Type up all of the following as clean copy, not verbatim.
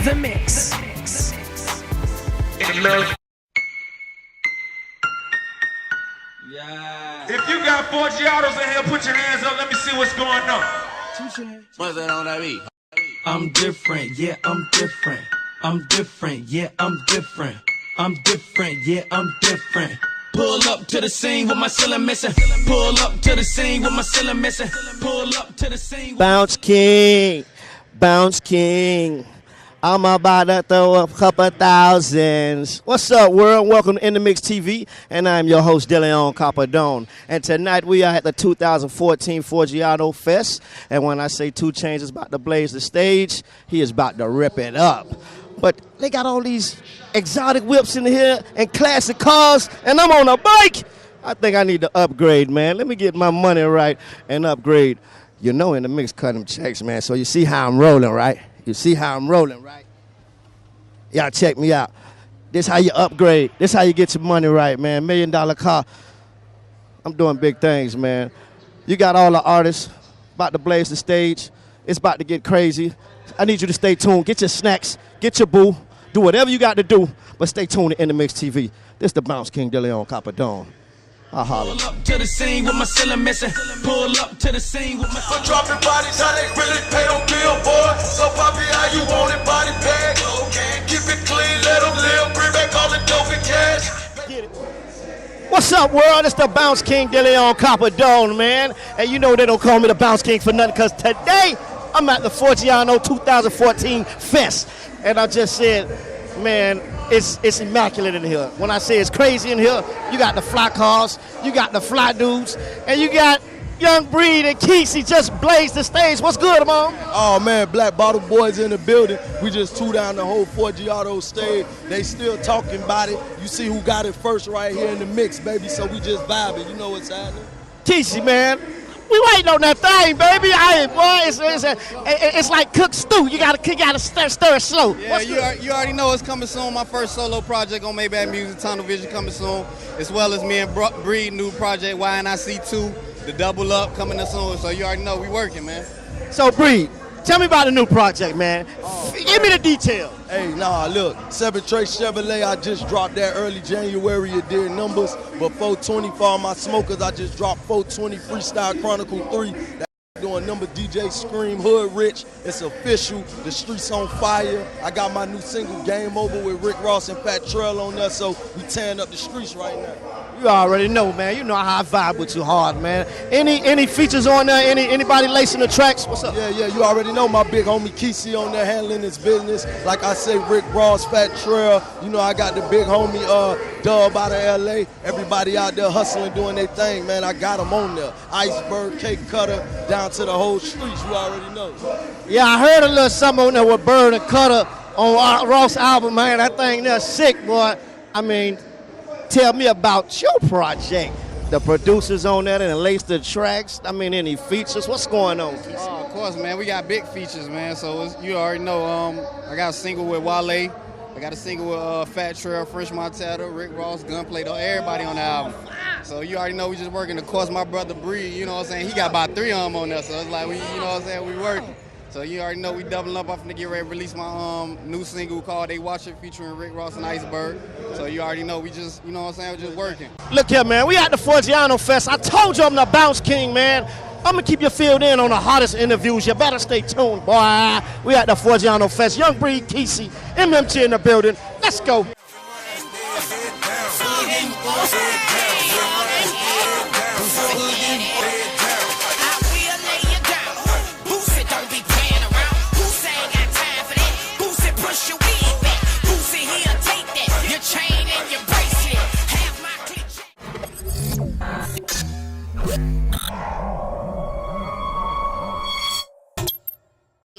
The Mix. Yeah. If you got 4 Giottos in here, put your hands up. Let me see what's going on. What's that on that beat? I'm different, yeah, I'm different. I'm different, yeah, I'm different. I'm different, yeah, I'm different. Pull up to the scene with my ceiling missing. Pull up to the scene with my ceiling missing. Pull up to the scene. Bounce King, Bounce King. I'm about to throw up a couple thousands. What's up, world? Welcome to InTheMixTV, and I'm your host, DeLeon Capadone. And tonight we are at the 2014 Forgiato Fest. And when I say 2 Chainz is about to blaze the stage, he is about to rip it up. But they got all these exotic whips in here and classic cars, and I'm on a bike. I think I need to upgrade, man. Let me get my money right and upgrade. You know, in the mix, cut them checks, man. So you see how I'm rolling, right? You see how I'm rolling, right? Y'all check me out. This how you upgrade. This how you get your money right, man. $1 million car. I'm doing big things, man. You got all the artists about to blaze the stage. It's about to get crazy. I need you to stay tuned. Get your snacks. Get your boo. Do whatever you got to do, but stay tuned to InTheMixTV. This is the Bounce King DeLeon Capadone. I'll holler. Pull up to the scene with my ceiling missing. Pull up to the scene with my. For dropping bodies, how they really pay on billboard. So poppy, how you want it, body bag. Okay, keep it clean, let them live. Bring back all the dope and cash. Get it. What's up, world? It's the Bounce King DeLeon Capadone, man. And you know they don't call me the Bounce King for nothing, because today I'm at the Forgiano 2014 Fest. And I just said, man, it's immaculate in here. When I say it's crazy in here, you got the fly cars, you got the fly dudes, and you got Young Breed and Kesey just blazed the stage. What's good, Mom? Oh, man, Black Bottle Boys in the building. We just threw down the whole Forgiato stage. They still talking about it. You see who got it first right here in the mix, baby, so we just vibing. You know what's happening? Kesey, man. We waiting on that thing, baby. It's like cooked stew. You gotta stir it slow. Yeah, you already know it's coming soon. My first solo project on Maybach Music, Tunnel Vision coming soon, as well as me and Breed new project YNIC 2, the Double Up coming soon. So you already know we working, man. So Breed, tell me about the new project, man. Give me the detail. Hey, nah, look, 7 Trace Chevrolet, I just dropped that early January. It did numbers, but 420 for all my smokers, I just dropped 420 Freestyle Chronicle 3. That doing number DJ Scream, Hood Rich. It's official. The streets on fire. I got my new single Game Over with Rick Ross and Fat Trell on there, so we tearing up the streets right now. You already know, man. You know how I vibe with you hard, man. Any features on there? Anybody lacing the tracks? What's up? Yeah, you already know my big homie Kesey on there handling his business. Like I say, Rick Ross, Fat Trell. You know I got the big homie Dub out of LA. Everybody out there hustling, doing their thing, man. I got them on there. Iceberg, Cake Cutter, down to the whole streets. You already know. Yeah, I heard a little something on there with Bird and Cutter on Ross album, man. That thing there sick, boy. I mean, tell me about your project. The producers on that and lace the tracks. I mean, any features? What's going on? Oh, of course, man. We got big features, man. So you already know. I got a single with Wale. I got a single with Fat Trell, French Montana, Rick Ross, Gunplay, everybody on the album. So you already know we just working. Of course, my brother Breed, you know what I'm saying? He got about 3 of them on there. So it's like, you know what I'm saying? We working. So you already know we doubling up. I'm finna get ready to release my new single called They Watch It featuring Rick Ross and Iceberg. So you already know we just, you know what I'm saying, we're just working. Look here, man. We at the Forgiano Fest. I told you I'm the Bounce King, man. I'm gonna keep you filled in on the hottest interviews. You better stay tuned, boy. We at the Forgiano Fest. Young Breed, Kesey, MMT in the building. Let's go.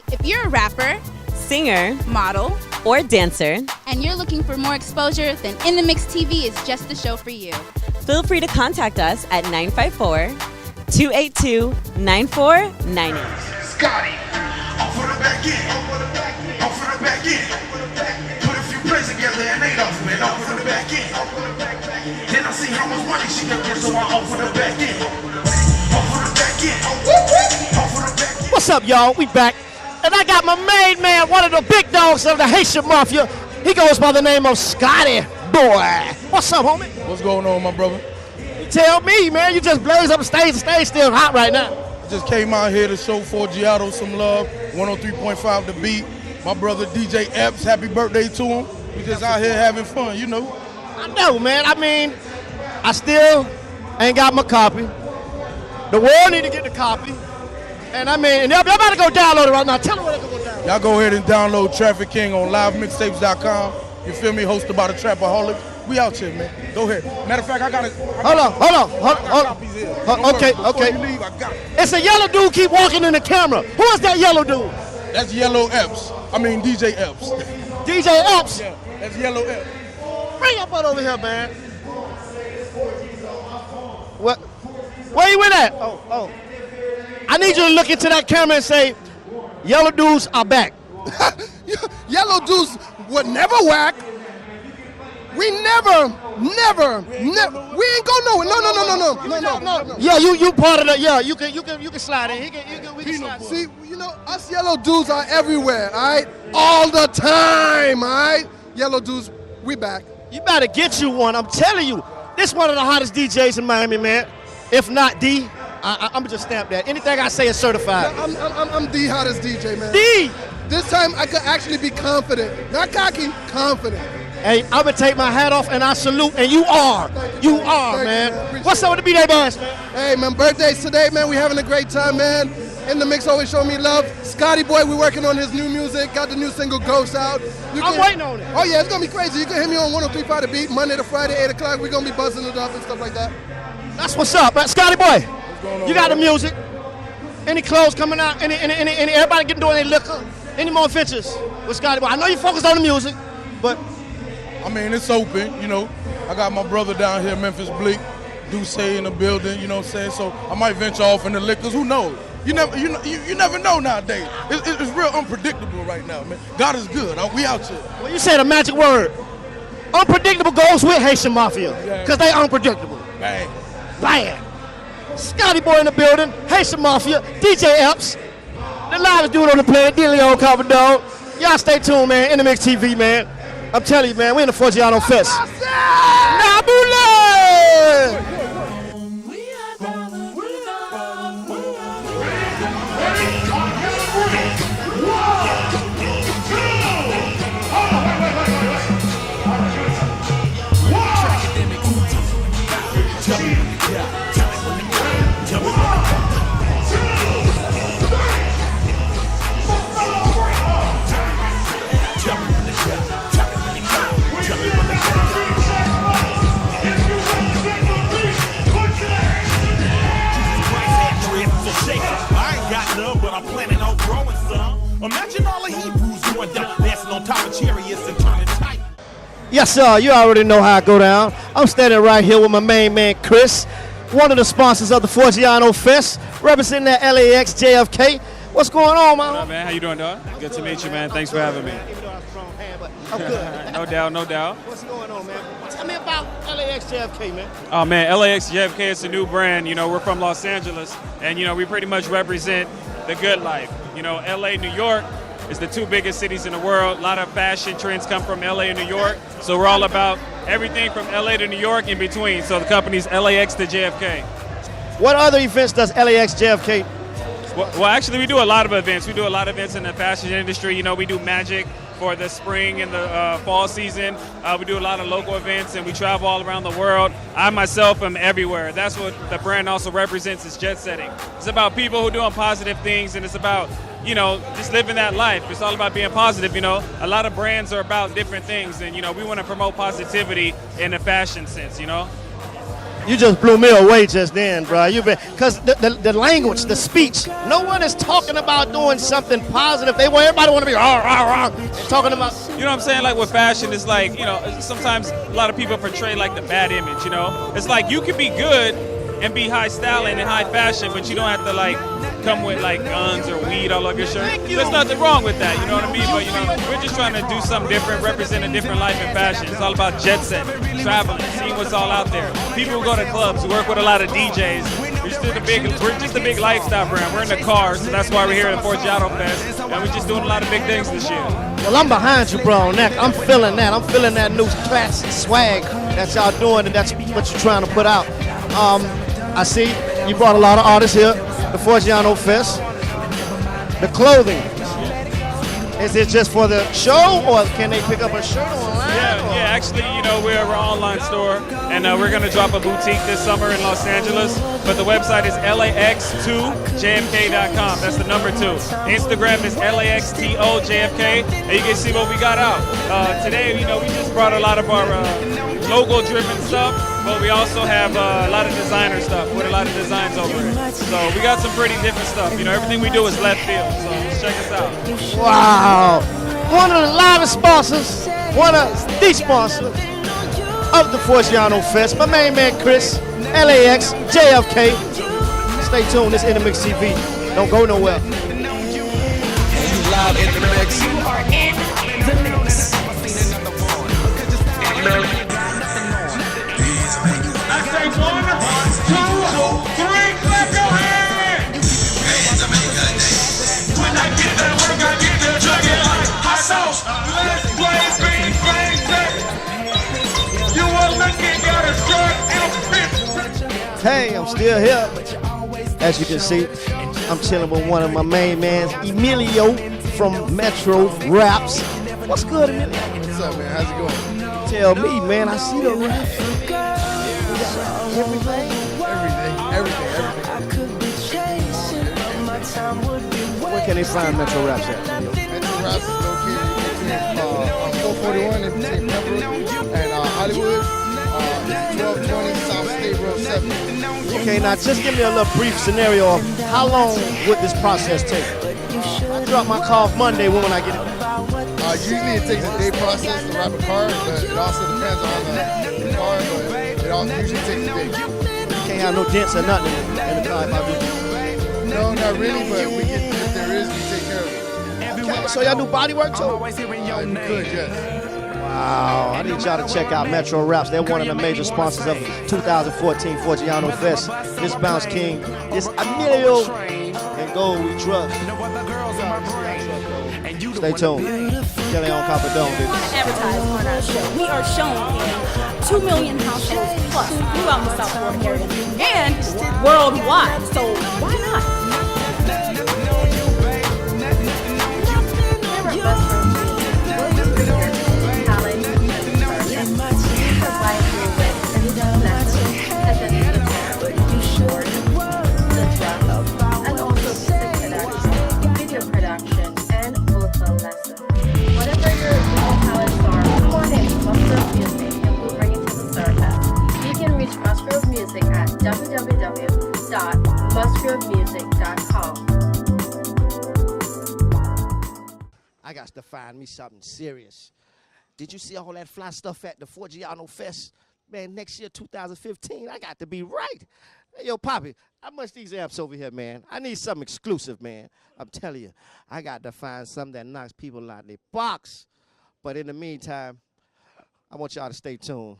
If you're a rapper, singer, model, or dancer, and you're looking for more exposure, then InTheMixTV is just the show for you. feel free to contact us at 954-282-9498. Scotty, off for the back end, off for the back end. Put a few plays together and they off for the back end. Then I see how much money she can get, so I off for the back end. Off for the back end, off for the back end. What's up, y'all? We back. And I got my main man, one of the big dogs of the Haitian Mafia. He goes by the name of Scotty Boy. What's up, homie? What's going on, my brother? You tell me, man. You just blaze up the stage. The stage still hot right now. I just came out here to show Forgiato some love. 103.5 The Beat. My brother DJ Epps, happy birthday to him. We just out here having fun, you know. I know, man. I mean, I still ain't got my copy. The world need to get the copy. And I mean, and y'all better go download it right now. Tell them where they can go download it. Y'all go ahead and download Traffic King on livemixtapes.com. You feel me? Hosted by the Trapaholic. We out here, man. Go ahead. Matter of fact, I got it. Hold on. Okay. Before you leave, I got it. It's a yellow dude keep walking in the camera. Who is that yellow dude? That's Yellow Epps. I mean DJ Epps. DJ Epps. Yeah, that's Yellow Epps. Bring your butt over here, man. What? Where you with at? Oh. I need you to look into that camera and say, yellow dudes are back. Yellow dudes would never whack. We never. We ain't go nowhere. No. Yeah, you part of that. Yeah, you can slide in. We can slide. See, you know, us yellow dudes are everywhere, all right? All the time, all right? Yellow dudes, we back. You better get you one. I'm telling you, this one of the hottest DJs in Miami, man. If not D, I'm just stamp that. Anything I say is certified. I'm the hottest DJ, man. D. This time I could actually be confident, not cocky, confident. Hey, I'm gonna take my hat off and I salute, and you are, Thank man. you. What's up with the B-Day boys? Hey, man, birthday's today, man. We having a great time, man. In the Mix always show me love. Scotty Boy, we're working on his new music. Got the new single Ghost out. I'm waiting on it. Oh yeah, it's gonna be crazy. You can hit me on 103.5 The Beat, Monday to Friday, 8 o'clock. We're gonna be buzzing it up and stuff like that. That's what's up, man. Scotty Boy. You got the music. Any clothes coming out? Any everybody getting doing their liquor? Any more adventures with Scotty Boy? I know you focus on the music, but I mean, it's open, you know. I got my brother down here, Memphis Bleak, Duce in the building, you know what I'm saying? So I might venture off in the liquors. Who knows? You never know nowadays. It's real unpredictable right now, man. God is good. We out here. Well, you said a magic word. Unpredictable goes with Haitian Mafia, because they unpredictable. Bang. Bam. Scotty Boy in the building, Haitian Mafia, DJ Epps, the livest dude on the planet, Delio Carbondone. Y'all stay tuned, man. InTheMixTV, man. I'm telling you, man, we in the Forgiato Fest. Nabule! Imagine all the Hebrews going down, dancing on top of chariots and turning tight. Yes, sir. You already know how I go down. I'm standing right here with my main man, Chris, one of the sponsors of the Forgiato Fest, representing that LAX JFK. What's going on, man? What up, man? How you doing, dog? Good to meet you, man. Thanks for having me. I'm good. No doubt. What's going on, man? Tell me about LAX JFK, man. Oh, man, LAX JFK is a new brand. You know, we're from Los Angeles, and, you know, we pretty much represent the good life. You know, LA, New York is the two biggest cities in the world. A lot of fashion trends come from LA and New York. So we're all about everything from LA to New York in between. So the company's LAX to JFK. What other events does LAX JFK? Well, actually, we do a lot of events. We do a lot of events in the fashion industry. You know, we do magic for the spring and the fall season. We do a lot of local events, and we travel all around the world. I myself am everywhere. That's what the brand also represents, is jet setting. It's about people who are doing positive things, and it's about, you know, just living that life. It's all about being positive, you know. A lot of brands are about different things, and, you know, we want to promote positivity in the fashion sense, you know. You just blew me away just then, bro. Because the language, the speech, no one is talking about doing something positive. Everybody want to be rah, rah, rah. They're talking about. You know what I'm saying? Like with fashion, it's like, you know, sometimes a lot of people portray like the bad image, you know? It's like you can be good and be high styling and high fashion, but you don't have to like come with like guns or weed all over your shirt. There's nothing wrong with that, you know what I mean? But you know, we're just trying to do something different, represent a different life in fashion. It's all about jet setting, traveling, seeing what's all out there. People who go to clubs, who work with a lot of DJs, We're just a big lifestyle brand. We're in the cars, so that's why we're here at Forgiato Fest, and we're just doing a lot of big things this year. Well, I'm behind you, bro, on that. I'm feeling that. I'm feeling that new classic swag that y'all doing, and that's what you're trying to put out. I see you brought a lot of artists here, the Forgiato Fest. The clothing, is it just for the show, or can they pick up a shirt online? Yeah, actually, we're an online store, and we're going to drop a boutique this summer in Los Angeles, but the website is lax2jfk.com. That's the number 2. Instagram is laxtojfk, and you can see what we got out. Today, we just brought a lot of our logo-driven stuff, but we also have a lot of designer stuff with a lot of designs over it. So we got some pretty different stuff. Everything we do is left field, so check us out. Wow. One of the live sponsors, one of the sponsors of the Forgiato Fest, my main man Chris, LAX, JFK. Stay tuned, this InTheMixTV. Don't go nowhere. Live in the mix. You are in the mix. I say 1, 2, 3, clap your hands! When I get that work, I get that drug it like hot sauce. Let's play big bang set. You are looking at a short outfit. Hey, I'm still here. As you can see, I'm chilling with one of my main mans, Emilio from Metro Raps. What's good, Emilio? What's up, man? How's it going? Tell me, man. I see the rap. Everything. Where can they find Metro Raps at? Metro Raps is located on 441 in between Pembroke and Hollywood, 1220 South State Road 7. Okay, now just give me a little brief scenario of how long would this process take? I drop my car off Monday when I get it. Usually it takes a day process to wrap a car, but it also depends on the car, but it usually takes a day. You can't have no dents or nothing in the car if I do. No, not really, but if there is, we take care of it. Okay, so y'all do body work too? You could, yes. Wow, I need y'all to check out Metro Raps. They're one of the major sponsors of 2014 Forgiato Fest. This Bounce King, this Emilio, and Gold We Trust. Stay tuned. Kelly on Coppadone, baby. Advertise on our show. We are shown in 2 million households plus throughout the South Florida area and worldwide. So why not? At www.busgrovemusic.com. I got to find me something serious. Did you see all that fly stuff at the Forgiato Fest? Man, next year, 2015, I got to be right. Hey, yo, Poppy, how much these amps over here, man? I need something exclusive, man. I'm telling you, I got to find something that knocks people out their box. But in the meantime, I want y'all to stay tuned.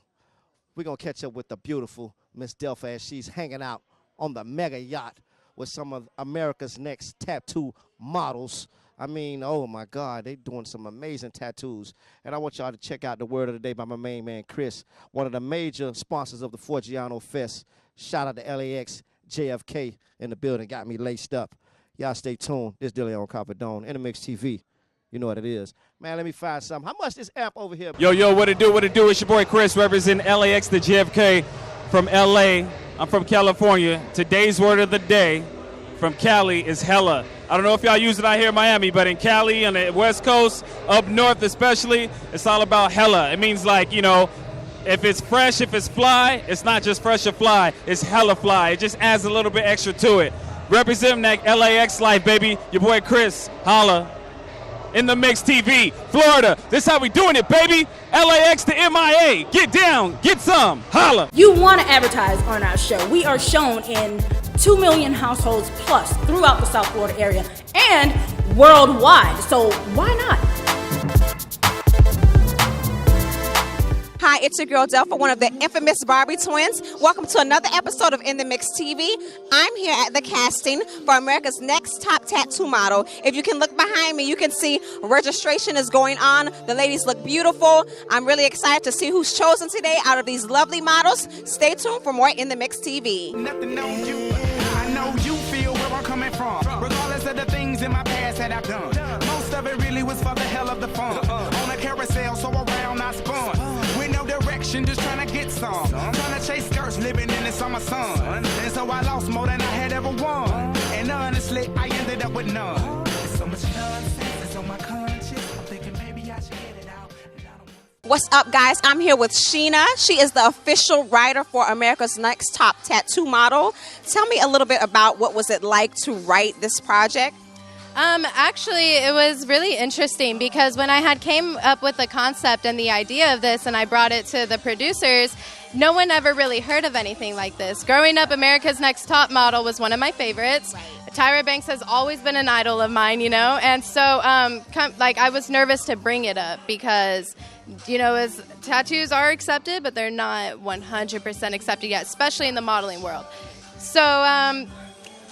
We're going to catch up with the beautiful Miss Delpha as she's hanging out on the mega yacht with some of America's Next tattoo models. I mean, oh, my God, they doing some amazing tattoos. And I want y'all to check out the word of the day by my main man, Chris, one of the major sponsors of the Forgiato Fest. Shout out to LAX, JFK in the building, got me laced up. Y'all stay tuned. This is Dilly on Coppadone, InTheMixTV. You know what it is. Man, let me find something. How much this amp over here? Yo, what it do? It's your boy Chris, representing LAX to JFK from LA. I'm from California. Today's word of the day from Cali is hella. I don't know if y'all use it out here in Miami, but in Cali, on the West Coast, up north especially, it's all about hella. It means like, if it's fresh, if it's fly, it's not just fresh or fly, it's hella fly. It just adds a little bit extra to it. Representing that LAX life, baby. Your boy Chris, holla. InTheMixTV, Florida. This how we doing it, baby. LAX to MIA. Get down, get some, holla. You want to advertise on our show. We are shown in 2 million households plus throughout the South Florida area and worldwide. So why not? Hi, it's your girl Delpha, one of the infamous Barbie twins. Welcome to another episode of In the Mix TV. I'm here at the casting for America's Next Top Tattoo Model. If you can look behind me, you can see registration is going on. The ladies look beautiful. I'm really excited to see who's chosen today out of these lovely models. Stay tuned for more In the Mix TV. Nothing on you. I know you feel where I'm coming from. Regardless of the things in my past that I've done. Most of it really was for the hell of the fun. On a carousel, so around I spun. With no direction, just trying to get some. Trying to chase skirts, living in the summer sun. And so I lost more than I had ever won. And honestly, I ended up with none. There's so much nonsense that's on my conscience. I'm thinking maybe I should get it out. What's up, guys? I'm here with Sheena. She is the official writer for America's Next Top Tattoo Model. Tell me a little bit about what was it like to write this project? Actually, it was really interesting because when I had came up with the concept and the idea of this and I brought it to the producers, no one ever really heard of anything like this. Growing up, America's Next Top Model was one of my favorites. Right. Tyra Banks has always been an idol of mine, you know, and so I was nervous to bring it up because, you know, as tattoos are accepted, but they're not 100% accepted yet, especially in the modeling world. So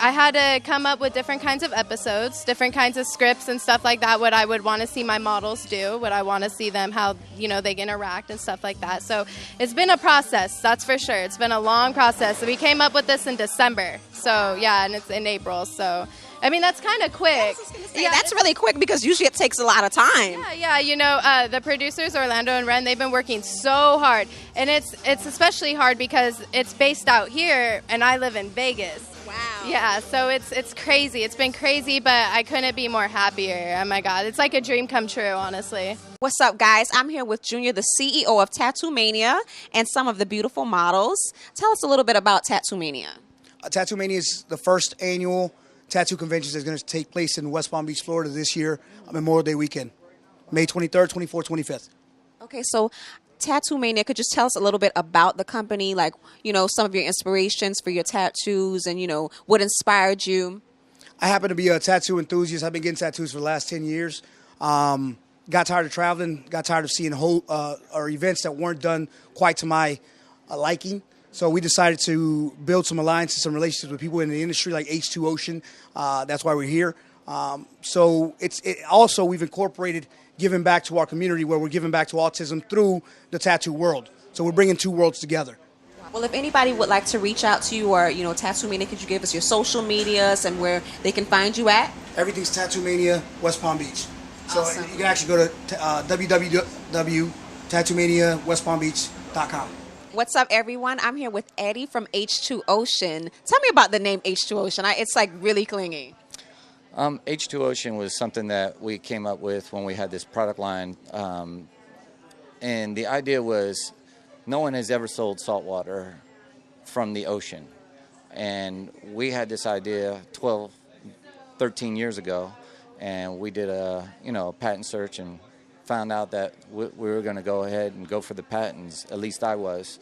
I had to come up with different kinds of episodes, different kinds of scripts and stuff like that, what I would want to see my models do, what I want to see them, how, you know, they interact and stuff like that. So it's been a process, that's for sure. It's been a long process. So we came up with this in December. So, yeah, and it's in April. So, I mean, that's kind of quick. Yeah, that's really quick because usually it takes a lot of time. Yeah, you know, the producers, Orlando and Ren, they've been working so hard. And it's especially hard because it's based out here and I live in Vegas. Wow. Yeah, so it's crazy. It's been crazy, but I couldn't be more happier. Oh my God, it's like a dream come true, honestly. What's up, guys? I'm here with Junior, the CEO of Tattoo Mania, and some of the beautiful models. Tell us a little bit about Tattoo Mania. Tattoo Mania is the first annual tattoo convention that's going to take place in West Palm Beach, Florida this year, Memorial Day weekend, May 23rd, 24th, 25th. Okay, so Tattoo Mania, could you just tell us a little bit about the company, like, you know, some of your inspirations for your tattoos and, you know, what inspired you? I happen to be a tattoo enthusiast. I've been getting tattoos for the last 10 years. Got tired of traveling, got tired of seeing or events that weren't done quite to my liking. So we decided to build some alliances, some relationships with people in the industry like H2 Ocean. That's why we're here. So also we've incorporated giving back to our community where we're giving back to autism through the tattoo world. So we're bringing two worlds together. Well, if anybody would like to reach out to you or, you know, Tattoo Mania, could you give us your social medias and where they can find you at? Everything's Tattoo Mania, West Palm Beach. So awesome. You can actually go to www.tattooManiaWestPalmBeach.com. What's up, everyone? I'm here with Eddie from H2 Ocean. Tell me about the name H2 Ocean. It's like really clingy. H2 Ocean was something that we came up with when we had this product line. And the idea was no one has ever sold salt water from the ocean. And we had this idea 12, 13 years ago. And we did a patent search and found out that we were going to go ahead and go for the patents, at least I was,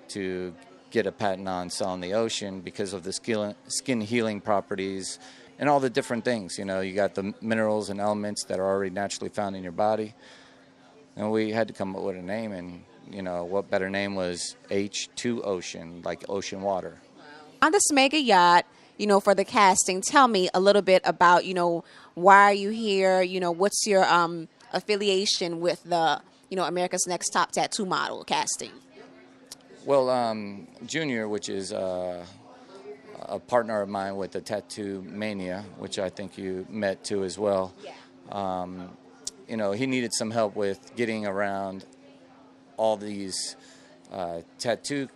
to get a patent on selling the ocean because of the skin healing properties and all the different things. You know, you got the minerals and elements that are already naturally found in your body. And we had to come up with a name, and, you know, what better name was H2 Ocean, like ocean water. On this mega yacht, you know, for the casting, tell me a little bit about, you know, why are you here? You know, what's your affiliation with the, you know, America's Next Top Tattoo Model casting? Well, Junior, which is a partner of mine with the Tattoo Mania, which I think you met too as well. Yeah. You know, he needed some help with getting around all these tattoo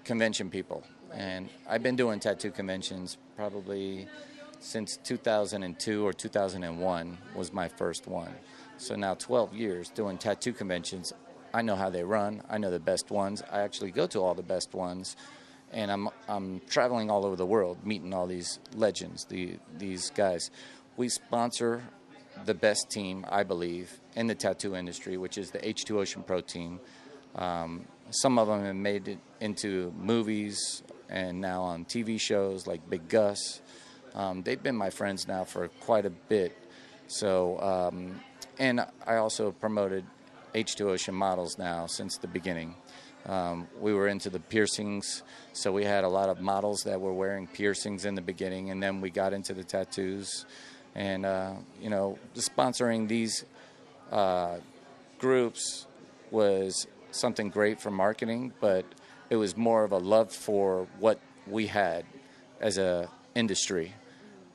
convention people. And I've been doing tattoo conventions probably since 2002 or 2001 was my first one. So now 12 years doing tattoo conventions. I know how they run. I know the best ones. I actually go to all the best ones. And I'm traveling all over the world, meeting all these legends, these guys. We sponsor the best team, I believe, in the tattoo industry, which is the H2 Ocean Pro team. Some of them have made it into movies and now on TV shows like Big Gus. They've been my friends now for quite a bit. So, and I also promoted H2 Ocean models now since the beginning. We were into the piercings, so we had a lot of models that were wearing piercings in the beginning, and then we got into the tattoos. And, sponsoring these groups was something great for marketing, but it was more of a love for what we had as a industry.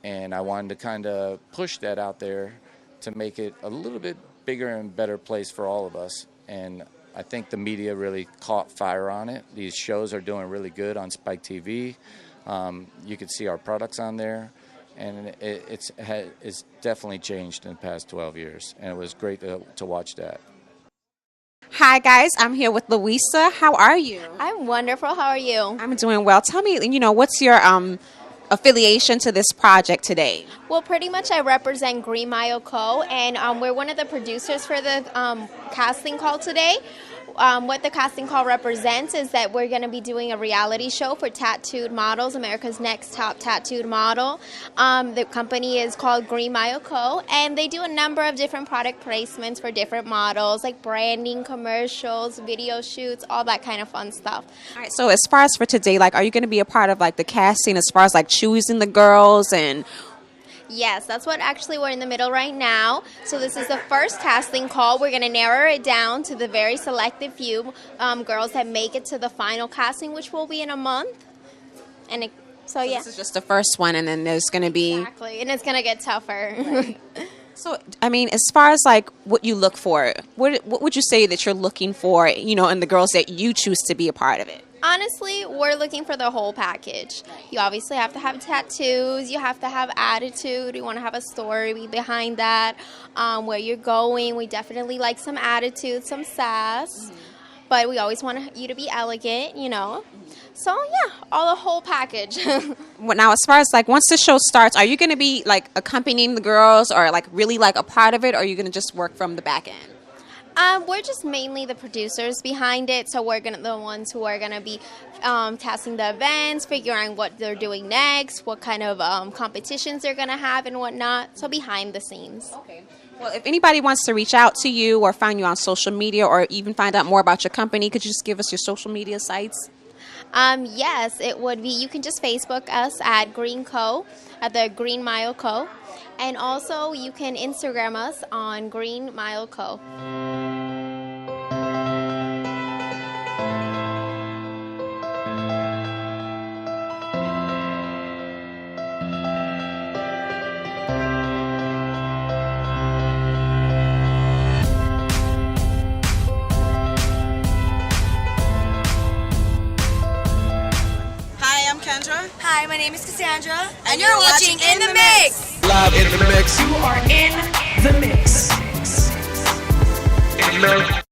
And I wanted to kind of push that out there to make it a little bit bigger and better place for all of us. And I think the media really caught fire on it. These shows are doing really good on Spike TV. You can see our products on there. And it's definitely changed in the past 12 years. And it was great to watch that. Hi, guys. I'm here with Louisa. How are you? I'm wonderful. How are you? I'm doing well. Tell me, what's your affiliation to this project today? Well, pretty much I represent Green Mile Co. And we're one of the producers for the casting call today. What the casting call represents is that we're going to be doing a reality show for tattooed models, America's Next Top Tattooed Model. The company is called Green Mile Co. And they do a number of different product placements for different models, like branding, commercials, video shoots, all that kind of fun stuff. All right, so as far as for today, are you going to be a part of the casting as far as choosing the girls and... Yes, that's what actually we're in the middle right now. So this is the first casting call. We're going to narrow it down to the very selective few girls that make it to the final casting, which will be in a month. And so yeah. This is just the first one, and then there's going to be... Exactly, and it's going to get tougher. Right. So, as far as what you look for, what would you say that you're looking for, in the girls that you choose to be a part of it? Honestly, we're looking for the whole package. You obviously have to have tattoos. You have to have attitude. You want to have a story behind that. Where you're going. We definitely like some attitude, some sass. But we always want you to be elegant, So, yeah, all the whole package. Now, as far as once the show starts, are you going to be accompanying the girls or really a part of it? Or are you going to just work from the back end? We're just mainly the producers behind it, so we're the ones who are gonna be casting the events, figuring what they're doing next, what kind of competitions they're gonna have and whatnot. So behind the scenes. Okay. Well, if anybody wants to reach out to you or find you on social media or even find out more about your company, could you just give us your social media sites? Yes, it would be. You can just Facebook us at Green Co, at the Green Mile Co, and also you can Instagram us on Green Mile Co. Hi, my name is Cassandra, and you're watching In The Mix. Live in the mix. You are in the mix. In the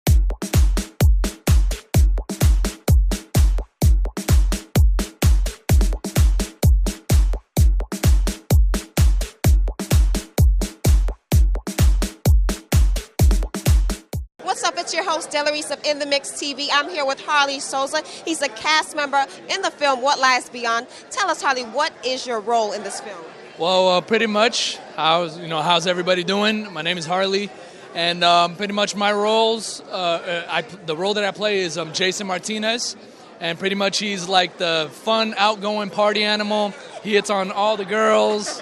What's up? It's your host, Delarice of In The Mix TV. I'm here with Harley Souza. He's a cast member in the film What Lies Beyond. Tell us, Harley, what is your role in this film? Well, pretty much. How's everybody doing? My name is Harley, and pretty much my roles. The role that I play is Jason Martinez, and pretty much he's like the fun, outgoing party animal. He hits on all the girls,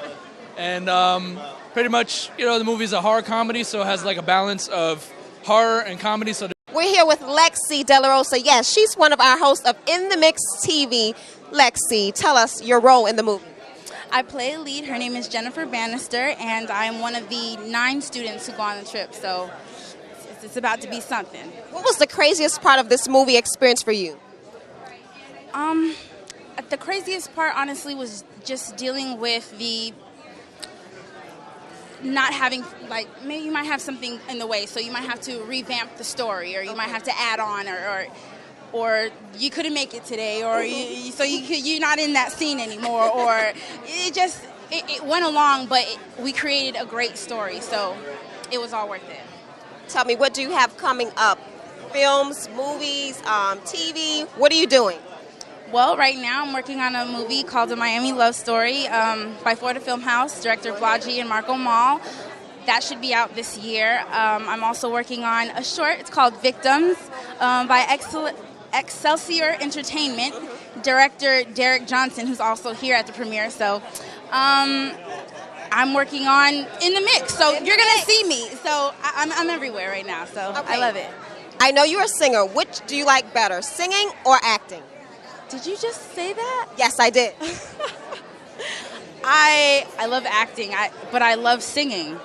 and pretty much, the movie's a horror comedy, so it has a balance of horror and comedy. So we're here with Lexi De La Rosa. Yes, she's one of our hosts of In The Mix TV. Lexi, tell us your role in the movie. I play a lead. Her name is Jennifer Bannister, and I'm one of the 9 students who go on the trip. So it's about to be something. What was the craziest part of this movie experience for you? The craziest part, honestly, was just dealing with the not having, maybe you might have something in the way, so you might have to revamp the story, or you might have to add on, or you couldn't make it today, or you're not in that scene anymore, or it went along, but we created a great story, so it was all worth it. Tell me, what do you have coming up? Films, movies, TV, what are you doing? Well, right now I'm working on a movie called A Miami Love Story by Florida Film House, director Blaji and Marco Mall. that should be out this year. I'm also working on a short. It's called Victims by Excelsior Entertainment. Director Derek Johnson, who's also here at the premiere. So I'm working on In the Mix. So you're going to see me. So I'm everywhere right now. So I love it. I know you're a singer. Which do you like better, singing or acting? Did you just say that? Yes, I did. I love acting, but I love singing.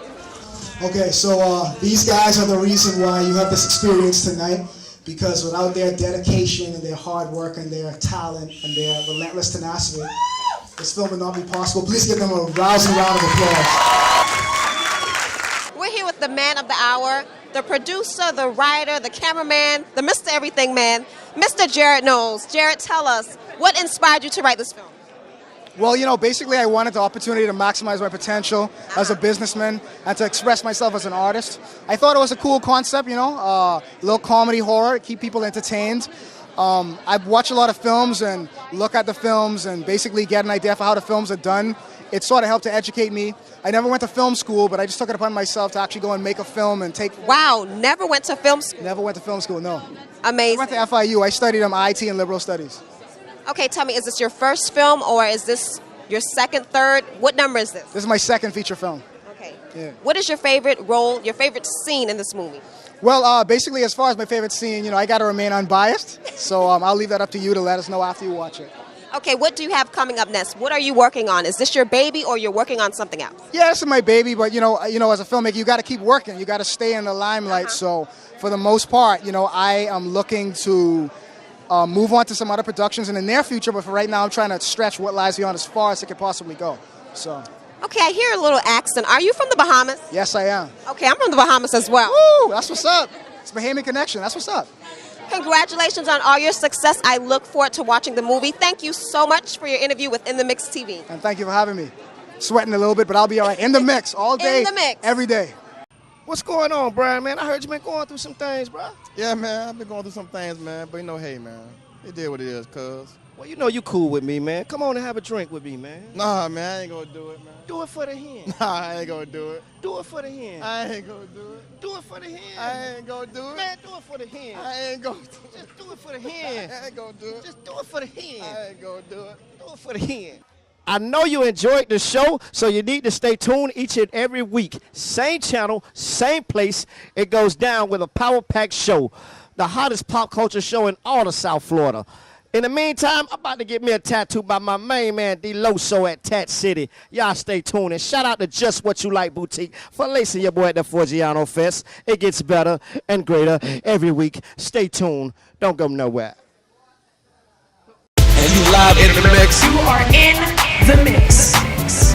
Okay, so these guys are the reason why you have this experience tonight, because without their dedication and their hard work and their talent and their relentless tenacity, this film would not be possible. Please give them a rousing round of applause. We're here with the man of the hour, the producer, the writer, the cameraman, the Mr. Everything Man, Mr. Jared Knowles. Jared, tell us, what inspired you to write this film? Well, you know, basically I wanted the opportunity to maximize my potential as a businessman and to express myself as an artist. I thought it was a cool concept, you know, a little comedy horror, keep people entertained. I watch a lot of films and look at the films and basically get an idea for how the films are done. It sort of helped to educate me. I never went to film school, but I just took it upon myself to actually go and make a film and take... Wow, never went to film school? Never went to film school, no. Amazing. I went to FIU. I studied IT and liberal studies. Okay, tell me, is this your first film or is this your second, third? What number is this? This is my second feature film. Okay. Yeah. What is your favorite role, your favorite scene in this movie? Well, basically, as far as my favorite scene, you know, I got to remain unbiased. So I'll leave that up to you to let us know after you watch it. Okay, what do you have coming up next? What are you working on? Is this your baby or you're working on something else? Yeah, this is my baby, but you know, as a filmmaker, you got to keep working. You got to stay in the limelight. So for the most part, you know, I am looking to move on to some other productions in the near future, but for right now, I'm trying to stretch what lies beyond as far as it could possibly go. So. Okay, I hear a little accent. Are you from the Bahamas? Yes, I am. Okay, I'm from the Bahamas as well. Woo, that's what's up. It's Bahamian connection. That's what's up. Congratulations on all your success. I look forward to watching the movie. Thank you so much for your interview with In The Mix TV. And thank you for having me. Sweating a little bit, but I'll be all right. In the mix all day, In the mix. every day. What's going on, Brian, man? I heard you been going through some things, bro. Yeah, man, I've been going through some things, man. But you know, hey, man, it did what it is, cuz. Well, you know you cool with me, man. Come on and have a drink with me, man. Nah, man, I ain't gonna do it, man. Do it for the hen. Nah, I ain't gonna do it. Do it for the hen. I ain't gonna do it. Do it for the hen. I ain't gonna do it. Man, do it for the hen. I ain't gonna do it. Just do it for the hen. I ain't gonna do it. Just do it for the hen. I ain't gonna do it. Do it for the hen. I know you enjoyed the show, so you need to stay tuned each and every week. Same channel, same place. It goes down with a power-packed show, the hottest pop culture show in all of South Florida. In the meantime, I'm about to get me a tattoo by my main man, D-Loso at Tat City. Y'all stay tuned. And shout out to Just What You Like Boutique for lacing your boy at the Forgiano Fest. It gets better and greater every week. Stay tuned. Don't go nowhere. And you live in the mix. You are in the mix.